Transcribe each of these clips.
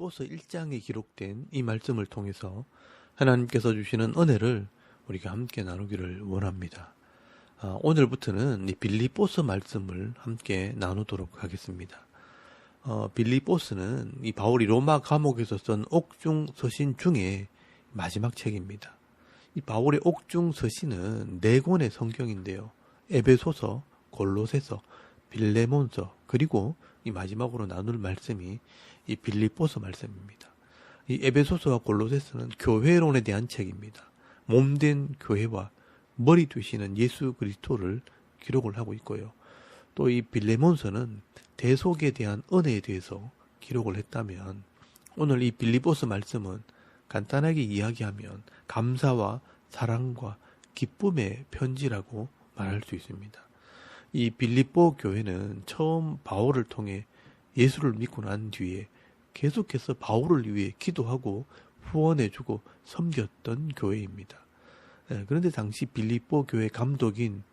빌립보서 1장에 기록된 이 말씀을 통해서 하나님께서 주시는 은혜를 우리가 함께 나누기를 원합니다. 오늘부터는 이 빌립보서 말씀을 함께 나누도록 하겠습니다. 빌립보서는 이 바울이 로마 감옥에서 쓴 옥중 서신 중에 마지막 책입니다. 이 바울의 옥중 서신은 4권의 성경인데요. 에베소서, 골로새서, 빌레몬서, 그리고 이 마지막으로 나눌 말씀이 이 빌립보서 말씀입니다. 이 에베소서와 골로새서는 교회론에 대한 책입니다. 몸된 교회와 머리 되시는 예수 그리스도를 기록을 하고 있고요. 또 이 빌레몬서는 대속에 대한 은혜에 대해서 기록을 했다면, 오늘 이 빌립보서 말씀은 간단하게 이야기하면 감사와 사랑과 기쁨의 편지라고 말할 수 있습니다. 이 빌립보 교회는 처음 바울을 통해 예수를 믿고 난 뒤에 계속해서 바울을 위해 기도하고 후원해주고 섬겼던 교회입니다. 그런데 당시 빌립보 교회 감독인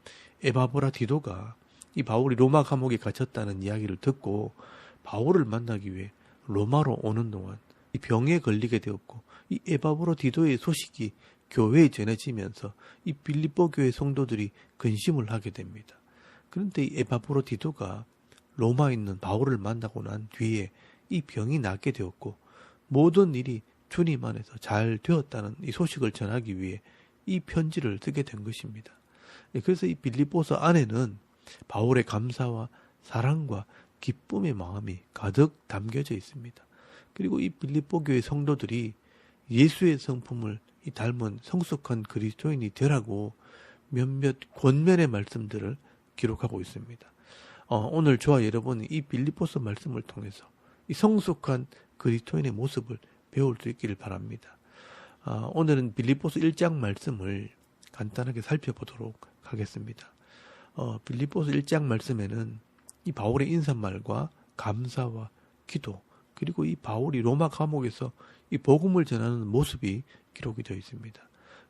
에바브라디도가 이 바울이 로마 감옥에 갇혔다는 이야기를 듣고 바울을 만나기 위해 로마로 오는 동안 이 병에 걸리게 되었고, 이 에바브라디도의 소식이 교회에 전해지면서 이 빌립보 교회 성도들이 근심을 하게 됩니다. 그런데 이 에바브라디도가 로마에 있는 바울을 만나고 난 뒤에 이 병이 낫게 되었고 모든 일이 주님 안에서 잘 되었다는 이 소식을 전하기 위해 이 편지를 쓰게 된 것입니다. 그래서 이 빌립보서 안에는 바울의 감사와 사랑과 기쁨의 마음이 가득 담겨져 있습니다. 그리고 이 빌립보 교회 성도들이 예수의 성품을 닮은 성숙한 그리스도인이 되라고 몇몇 권면의 말씀들을 기록하고 있습니다. 오늘 저와 여러분이 이 빌립보서 말씀을 통해서 이 성숙한 그리스도인의 모습을 배울 수 있기를 바랍니다. 오늘은 빌립보서 1장 말씀을 간단하게 살펴보도록 하겠습니다. 빌립보서 1장 말씀에는 이 바울의 인사말과 감사와 기도, 그리고 이 바울이 로마 감옥에서 이 복음을 전하는 모습이 기록이 되어 있습니다.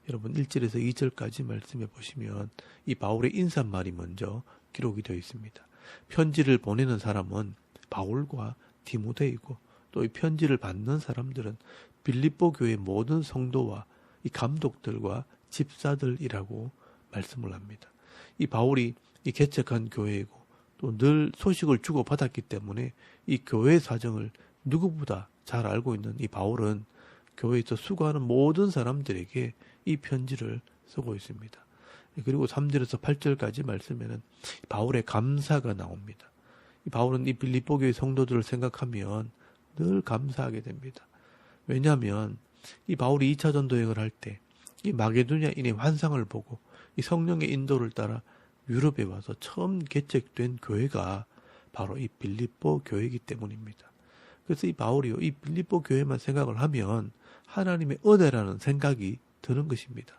여러분 1절에서 2절까지 말씀해 보시면 이 바울의 인사말이 먼저 기록이 되어 있습니다. 편지를 보내는 사람은 바울과 디모데이고, 또 이 편지를 받는 사람들은 빌립보 교회 모든 성도와 이 감독들과 집사들이라고 말씀을 합니다. 이 바울이 이 개척한 교회이고 또 늘 소식을 주고받았기 때문에 이 교회 사정을 누구보다 잘 알고 있는 이 바울은 교회에서 수고하는 모든 사람들에게 이 편지를 쓰고 있습니다. 그리고 3절에서 8절까지 말씀에는 바울의 감사가 나옵니다. 이 바울은 이 빌립보 교회 성도들을 생각하면 늘 감사하게 됩니다. 왜냐하면 이 바울이 2차 전도 여행을 할 때 이 마게도냐인의 환상을 보고 이 성령의 인도를 따라 유럽에 와서 처음 개척된 교회가 바로 이 빌립보 교회이기 때문입니다. 그래서 이 바울이요, 이 빌립보 교회만 생각을 하면 하나님의 은혜라는 생각이 드는 것입니다.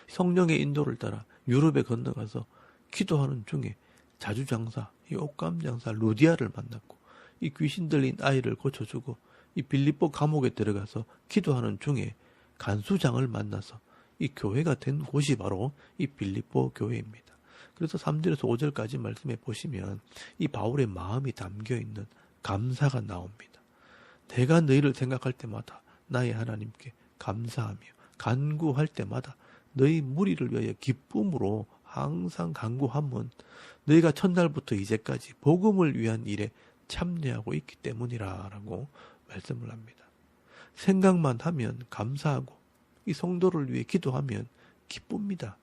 성령의 인도를 따라 유럽에 건너가서 기도하는 중에 자주장사, 이 옷감장사 루디아를 만났고, 이 귀신 들린 아이를 고쳐주고, 이 빌립보 감옥에 들어가서 기도하는 중에 간수장을 만나서 이 교회가 된 곳이 바로 이 빌립보 교회입니다. 그래서 3절에서 5절까지 말씀해 보시면 이 바울의 마음이 담겨있는 감사가 나옵니다. 내가 너희를 생각할 때마다 나의 하나님께 감사하며 간구할 때마다 너희 무리를 위하여 기쁨으로 항상 간구함은 너희가 첫날부터 이제까지 복음을 위한 일에 참여하고 있기 때문이라 라고 말씀을 합니다. 생각만 하면 감사하고 이 성도를 위해 기도하면 기쁩니다.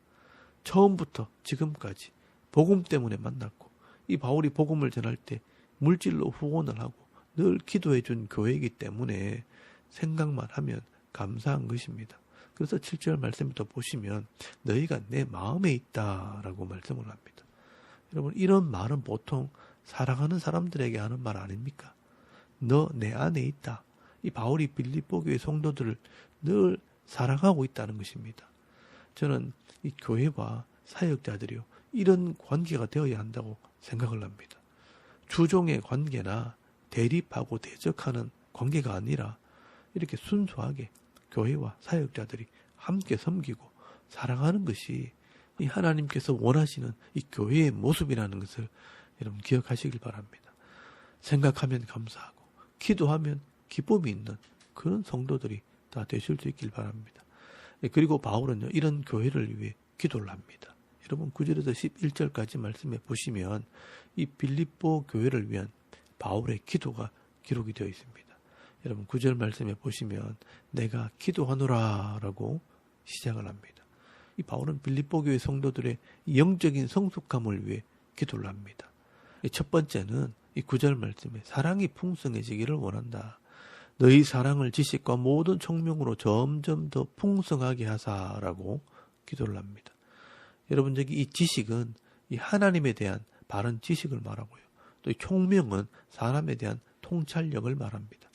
처음부터 지금까지 복음 때문에 만났고, 이 바울이 복음을 전할 때 물질로 후원을 하고 늘 기도해 준 교회이기 때문에 생각만 하면 감사한 것입니다. 그래서 7절 말씀부터 보시면 너희가 내 마음에 있다라고 말씀을 합니다. 여러분, 이런 말은 보통 사랑하는 사람들에게 하는 말 아닙니까? 너 내 안에 있다. 이 바울이 빌립보 교회 성도들을 늘 사랑하고 있다는 것입니다. 저는 이 교회와 사역자들이요, 이런 관계가 되어야 한다고 생각을 합니다. 주종의 관계나 대립하고 대적하는 관계가 아니라 이렇게 순수하게 교회와 사역자들이 함께 섬기고 사랑하는 것이 이 하나님께서 원하시는 이 교회의 모습이라는 것을 여러분 기억하시길 바랍니다. 생각하면 감사하고 기도하면 기쁨이 있는 그런 성도들이 다 되실 수 있길 바랍니다. 그리고 바울은요, 이런 교회를 위해 기도를 합니다. 여러분 9절에서 11절까지 말씀해 보시면 이 빌립보 교회를 위한 바울의 기도가 기록이 되어 있습니다. 여러분 9절 말씀해 보시면 내가 기도하노라 라고 시작을 합니다. 이 바울은 빌립보 교회 성도들의 영적인 성숙함을 위해 기도를 합니다. 첫 번째는 이 9절 말씀에 사랑이 풍성해지기를 원한다. 너희 사랑을 지식과 모든 총명으로 점점 더 풍성하게 하사라고 기도를 합니다. 여러분 여기 이 지식은 이 하나님에 대한 바른 지식을 말하고요. 또 이 총명은 사람에 대한 통찰력을 말합니다.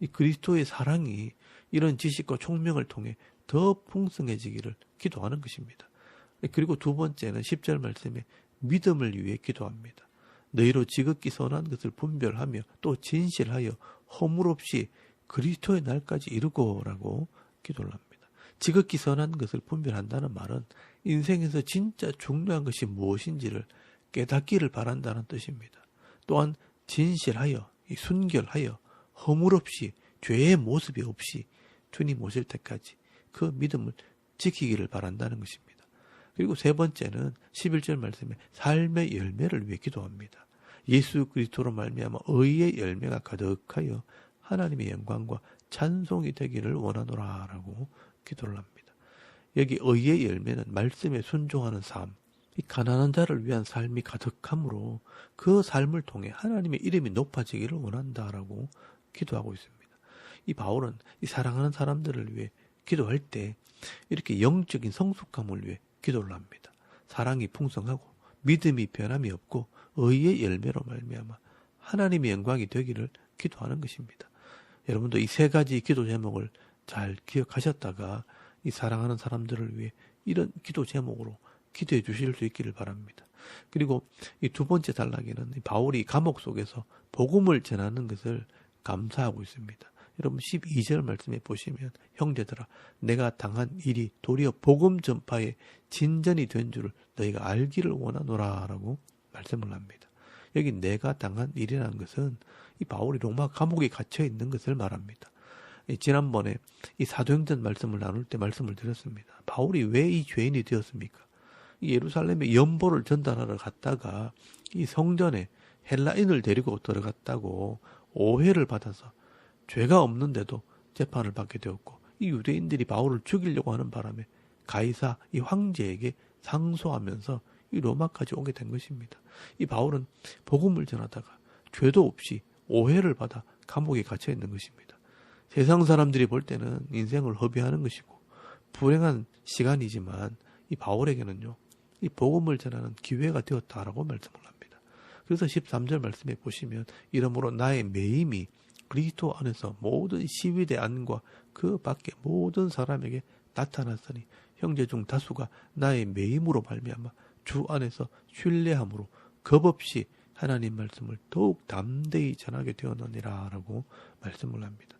이 그리스도의 사랑이 이런 지식과 총명을 통해 더 풍성해지기를 기도하는 것입니다. 그리고 두 번째는 10절 말씀에 믿음을 위해 기도합니다. 너희로 지극히 선한 것을 분별하며 또 진실하여 허물 없이 그리스도의 날까지 이루고라고 기도를 합니다. 지극히 선한 것을 분별한다는 말은 인생에서 진짜 중요한 것이 무엇인지를 깨닫기를 바란다는 뜻입니다. 또한 진실하여, 순결하여, 허물 없이, 죄의 모습이 없이 주님 오실 때까지 그 믿음을 지키기를 바란다는 것입니다. 그리고 세 번째는 11절 말씀에 삶의 열매를 위해 기도합니다. 예수 그리스도로 말미암아 의의 열매가 가득하여 하나님의 영광과 찬송이 되기를 원하노라 라고 기도를 합니다. 여기 의의 열매는 말씀에 순종하는 삶, 이 가난한 자를 위한 삶이 가득함으로 그 삶을 통해 하나님의 이름이 높아지기를 원한다라고 기도하고 있습니다. 이 바울은 이 사랑하는 사람들을 위해 기도할 때 이렇게 영적인 성숙함을 위해 기도를 합니다. 사랑이 풍성하고 믿음이 변함이 없고 의의 열매로 말미암아 하나님의 영광이 되기를 기도하는 것입니다. 여러분도 이 세 가지 기도 제목을 잘 기억하셨다가 이 사랑하는 사람들을 위해 이런 기도 제목으로 기도해 주실 수 있기를 바랍니다. 그리고 이 두 번째 단락에는 바울이 감옥 속에서 복음을 전하는 것을 감사하고 있습니다. 여러분 12절 말씀에 보시면 형제들아 내가 당한 일이 도리어 복음 전파의 진전이 된 줄을 너희가 알기를 원하노라 라고 말씀을 합니다. 여기 내가 당한 일이라는 것은 이 바울이 로마 감옥에 갇혀 있는 것을 말합니다. 지난번에 이 사도행전 말씀을 나눌 때 말씀을 드렸습니다. 바울이 왜 이 죄인이 되었습니까? 이 예루살렘에 연보를 전달하러 갔다가 이 성전에 헬라인을 데리고 들어갔다고 오해를 받아서 죄가 없는데도 재판을 받게 되었고 이 유대인들이 바울을 죽이려고 하는 바람에 가이사 이 황제에게 상소하면서 이 로마까지 오게 된 것입니다. 이 바울은 복음을 전하다가 죄도 없이 오해를 받아 감옥에 갇혀 있는 것입니다. 세상 사람들이 볼 때는 인생을 허비하는 것이고 불행한 시간이지만 이 바울에게는요 이 복음을 전하는 기회가 되었다라고 말씀을 합니다. 그래서 13절 말씀에 보시면 이러므로 나의 매임이 그리스도 안에서 모든 시위대 안과 그 밖에 모든 사람에게 나타났으니 형제 중 다수가 나의 매임으로 말미암아 주 안에서 신뢰함으로 겁없이 하나님 말씀을 더욱 담대히 전하게 되었느니라 라고 말씀을 합니다.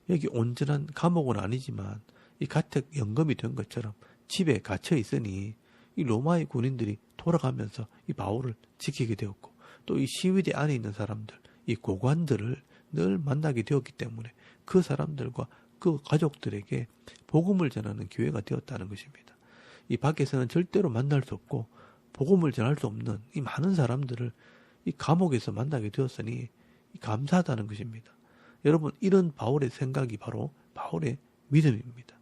여기 온전한 감옥은 아니지만 이 가택 연금이 된 것처럼 집에 갇혀 있으니 이 로마의 군인들이 돌아가면서 이 바울을 지키게 되었고 또 이 시위대 안에 있는 사람들, 이 고관들을 늘 만나게 되었기 때문에 그 사람들과 그 가족들에게 복음을 전하는 기회가 되었다는 것입니다. 이 밖에서는 절대로 만날 수 없고 복음을 전할 수 없는 이 많은 사람들을 이 감옥에서 만나게 되었으니 감사하다는 것입니다. 여러분 이런 바울의 생각이 바로 바울의 믿음입니다.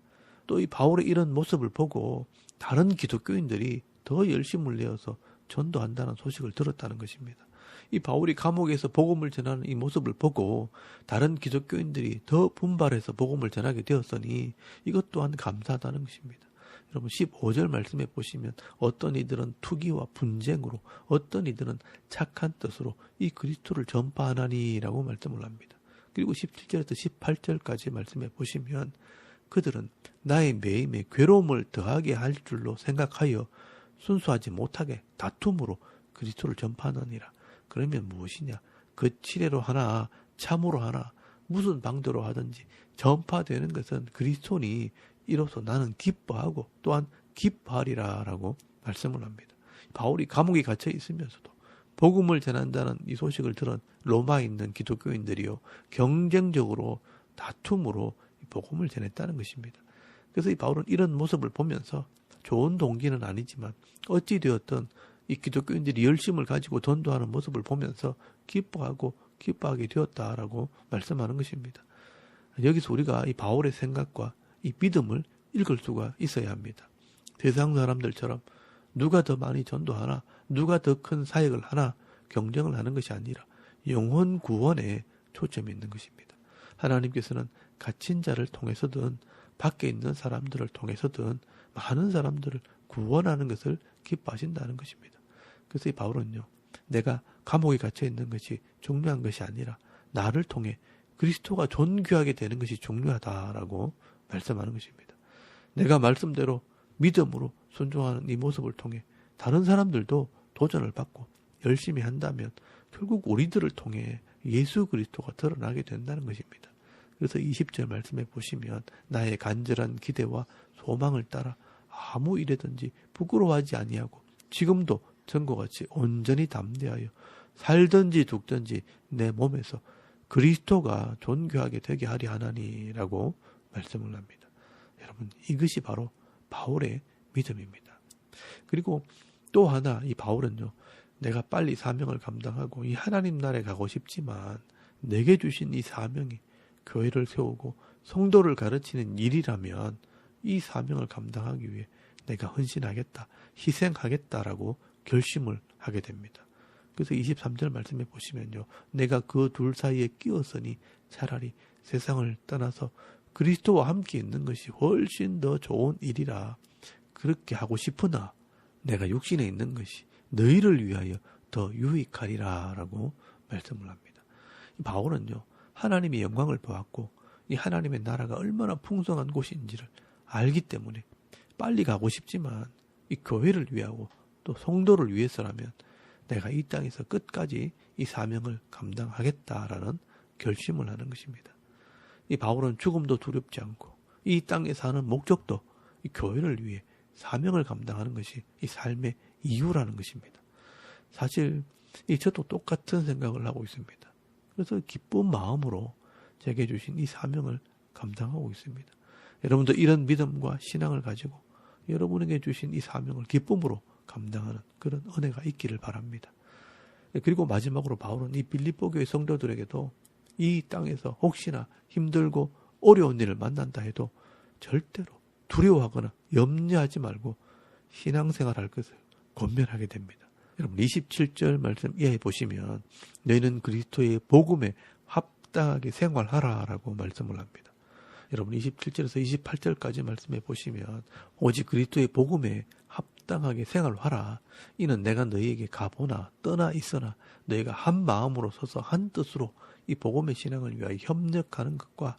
또 이 바울의 이런 모습을 보고 다른 기독교인들이 더 열심을 내어서 전도한다는 소식을 들었다는 것입니다. 이 바울이 감옥에서 복음을 전하는 이 모습을 보고 다른 기독교인들이 더 분발해서 복음을 전하게 되었으니 이것 또한 감사하다는 것입니다. 여러분 15절 말씀에 보시면 어떤 이들은 투기와 분쟁으로 어떤 이들은 착한 뜻으로 이 그리스도를 전파하나니라고 말씀을 합니다. 그리고 17절에서 18절까지 말씀해 보시면 그들은 나의 매임에 괴로움을 더하게 할 줄로 생각하여 순수하지 못하게 다툼으로 그리스도를 전파하느니라. 그러면 무엇이냐? 거칠애로 하나 참으로 하나 무슨 방도로 하든지 전파되는 것은 그리스도니 이로써 나는 기뻐하고 또한 기뻐하리라 라고 말씀을 합니다. 바울이 감옥에 갇혀 있으면서도 복음을 전한다는 이 소식을 들은 로마에 있는 기독교인들이요 경쟁적으로 다툼으로 복음을 전했다는 것입니다. 그래서 이 바울은 이런 모습을 보면서 좋은 동기는 아니지만 어찌되었든 이 기독교인들이 열심을 가지고 전도하는 모습을 보면서 기뻐하게 되었다라고 말씀하는 것입니다. 여기서 우리가 이 바울의 생각과 이 믿음을 읽을 수가 있어야 합니다. 세상 사람들처럼 누가 더 많이 전도하나, 누가 더 큰 사역을 하나 경쟁을 하는 것이 아니라 영혼 구원에 초점이 있는 것입니다. 하나님께서는 갇힌 자를 통해서든 밖에 있는 사람들을 통해서든 많은 사람들을 구원하는 것을 기뻐하신다는 것입니다. 그래서 이 바울은요, 내가 감옥에 갇혀 있는 것이 중요한 것이 아니라 나를 통해 그리스도가 존귀하게 되는 것이 중요하다라고 말씀하는 것입니다. 내가 말씀대로 믿음으로 순종하는 이 모습을 통해 다른 사람들도 도전을 받고 열심히 한다면 결국 우리들을 통해 예수 그리스도가 드러나게 된다는 것입니다. 그래서 20절 말씀에 보시면 나의 간절한 기대와 소망을 따라 아무 일에든지 부끄러워하지 아니하고 지금도 전과 같이 온전히 담대하여 살든지 죽든지 내 몸에서 그리스도가 존귀하게 되게 하리 하나니라고 말씀을 합니다. 여러분, 이것이 바로 바울의 믿음입니다. 그리고 또 하나 이 바울은요, 내가 빨리 사명을 감당하고 이 하나님 나라에 가고 싶지만 내게 주신 이 사명이 교회를 세우고 성도를 가르치는 일이라면 이 사명을 감당하기 위해 내가 헌신하겠다, 희생하겠다라고 결심을 하게 됩니다. 그래서 23절 말씀해 보시면요, 내가 그 둘 사이에 끼었으니 차라리 세상을 떠나서 그리스도와 함께 있는 것이 훨씬 더 좋은 일이라 그렇게 하고 싶으나 내가 육신에 있는 것이 너희를 위하여 더 유익하리라 라고 말씀을 합니다. 바울은요, 하나님의 영광을 보았고 이 하나님의 나라가 얼마나 풍성한 곳인지를 알기 때문에 빨리 가고 싶지만 이 교회를 위하고 또 성도를 위해서라면 내가 이 땅에서 끝까지 이 사명을 감당하겠다라는 결심을 하는 것입니다. 이 바울은 죽음도 두렵지 않고 이 땅에 사는 목적도 이 교회를 위해 사명을 감당하는 것이 이 삶의 이유라는 것입니다. 사실 저도 똑같은 생각을 하고 있습니다. 그래서 기쁜 마음으로 제게 주신 이 사명을 감당하고 있습니다. 여러분도 이런 믿음과 신앙을 가지고 여러분에게 주신 이 사명을 기쁨으로 감당하는 그런 은혜가 있기를 바랍니다. 그리고 마지막으로 바울은 이 빌립보 교회 성도들에게도 이 땅에서 혹시나 힘들고 어려운 일을 만난다 해도 절대로 두려워하거나 염려하지 말고 신앙생활할 것을 권면하게 됩니다. 여러분 27절 말씀 이해해 보시면 너희는 그리스도의 복음에 합당하게 생활하라라고 말씀을 합니다. 여러분 27절에서 28절까지 말씀해 보시면 오직 그리스도의 복음에 합당하게 생활하라. 이는 내가 너희에게 가보나 떠나 있으나 너희가 한 마음으로 서서 한 뜻으로 이 복음의 신앙을 위하여 협력하는 것과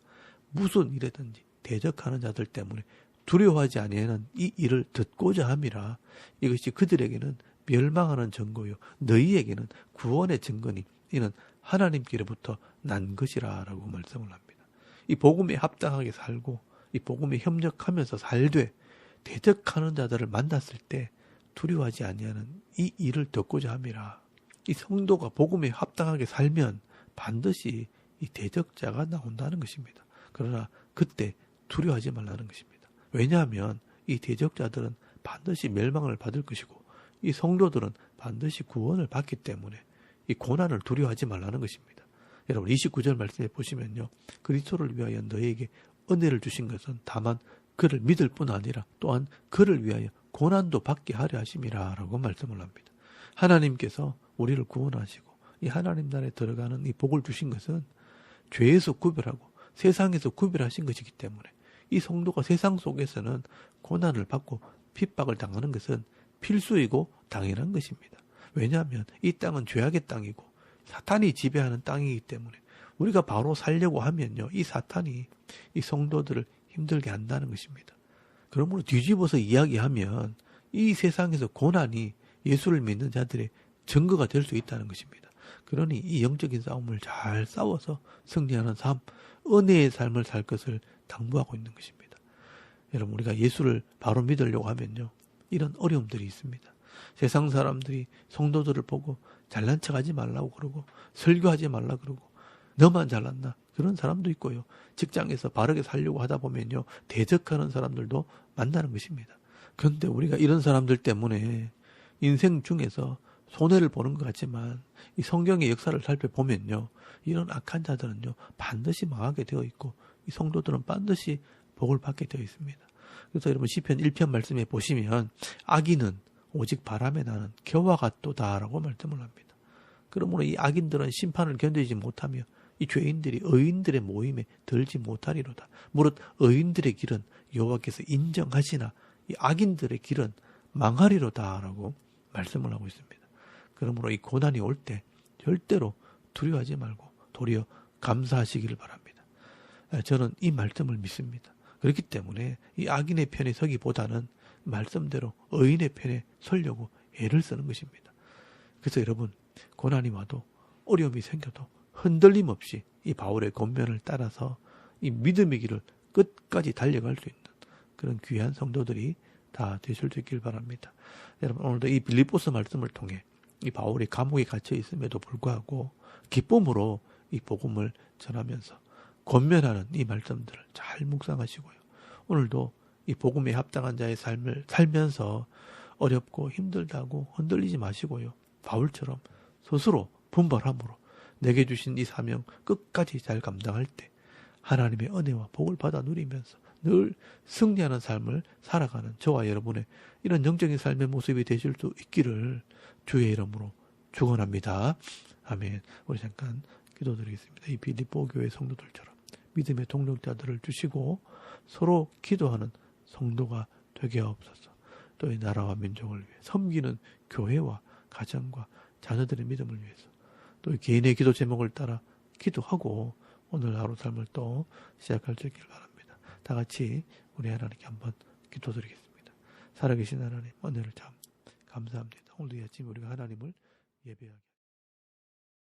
무슨 일이든지 대적하는 자들 때문에 두려워하지 아니하는 이 일을 듣고자 함이라. 이것이 그들에게는 멸망하는 증거요 너희에게는 구원의 증거니 이는 하나님께로부터 난 것이라 라고 말씀을 합니다. 이 복음에 합당하게 살고 이 복음에 협력하면서 살되 대적하는 자들을 만났을 때 두려워하지 아니하는 이 일을 듣고자 함이라. 이 성도가 복음에 합당하게 살면 반드시 이 대적자가 나온다는 것입니다. 그러나 그때 두려워하지 말라는 것입니다. 왜냐하면 이 대적자들은 반드시 멸망을 받을 것이고 이 성도들은 반드시 구원을 받기 때문에 이 고난을 두려워하지 말라는 것입니다. 여러분 29절 말씀에 보시면요, 그리스도를 위하여 너희에게 은혜를 주신 것은 다만 그를 믿을 뿐 아니라 또한 그를 위하여 고난도 받게 하려 하심이라 라고 말씀을 합니다. 하나님께서 우리를 구원하시고 이 하나님 나라에 들어가는 이 복을 주신 것은 죄에서 구별하고 세상에서 구별하신 것이기 때문에 이 성도가 세상 속에서는 고난을 받고 핍박을 당하는 것은 필수이고 당연한 것입니다. 왜냐하면 이 땅은 죄악의 땅이고 사탄이 지배하는 땅이기 때문에 우리가 바로 살려고 하면요, 이 사탄이 이 성도들을 힘들게 한다는 것입니다. 그러므로 뒤집어서 이야기하면 이 세상에서 고난이 예수를 믿는 자들의 증거가 될 수 있다는 것입니다. 그러니 이 영적인 싸움을 잘 싸워서 승리하는 삶, 은혜의 삶을 살 것을 당부하고 있는 것입니다. 여러분 우리가 예수를 바로 믿으려고 하면요, 이런 어려움들이 있습니다. 세상 사람들이 성도들을 보고 잘난 척하지 말라고 그러고 설교하지 말라고 그러고 너만 잘났나? 그런 사람도 있고요. 직장에서 바르게 살려고 하다 보면요. 대적하는 사람들도 만나는 것입니다. 그런데 우리가 이런 사람들 때문에 인생 중에서 손해를 보는 것 같지만 이 성경의 역사를 살펴보면요. 이런 악한 자들은요. 반드시 망하게 되어 있고 이 성도들은 반드시 복을 받게 되어 있습니다. 그래서 여러분 시편 1편 말씀에 보시면 악인은 오직 바람에 나는 겨와 같도다라고 말씀을 합니다. 그러므로 이 악인들은 심판을 견디지 못하며 이 죄인들이 의인들의 모임에 들지 못하리로다. 무릇 의인들의 길은 여호와께서 인정하시나 이 악인들의 길은 망하리로다라고 말씀을 하고 있습니다. 그러므로 이 고난이 올 때 절대로 두려워하지 말고 도리어 감사하시기를 바랍니다. 저는 이 말씀을 믿습니다. 그렇기 때문에 이 악인의 편에 서기보다는 말씀대로 의인의 편에 서려고 애를 쓰는 것입니다. 그래서 여러분 고난이 와도 어려움이 생겨도 흔들림 없이 이 바울의 권면을 따라서 이 믿음의 길을 끝까지 달려갈 수 있는 그런 귀한 성도들이 다 되실 수 있길 바랍니다. 여러분 오늘도 이 빌립보서 말씀을 통해 이 바울이 감옥에 갇혀 있음에도 불구하고 기쁨으로 이 복음을 전하면서 권면하는 이 말씀들을 잘 묵상하시고요. 오늘도 이 복음에 합당한 자의 삶을 살면서 어렵고 힘들다고 흔들리지 마시고요. 바울처럼 스스로 분발함으로 내게 주신 이 사명 끝까지 잘 감당할 때 하나님의 은혜와 복을 받아 누리면서 늘 승리하는 삶을 살아가는 저와 여러분의 이런 영적인 삶의 모습이 되실 수 있기를 주의 이름으로 축원합니다. 아멘. 우리 잠깐 기도드리겠습니다. 이 빌립보 교회 성도들처럼 믿음의 동력자들을 주시고 서로 기도하는 성도가 되게 하옵소서. 또 이 나라와 민족을 위해 섬기는 교회와 가정과 자녀들의 믿음을 위해서 또 개인의 기도 제목을 따라 기도하고 오늘 하루 삶을 또 시작할 수 있기를 바랍니다. 다 같이 우리 하나님께 한번 기도드리겠습니다. 살아계신 하나님 은혜를 참 감사합니다. 오늘도 이 아침 우리가 하나님을 예배하게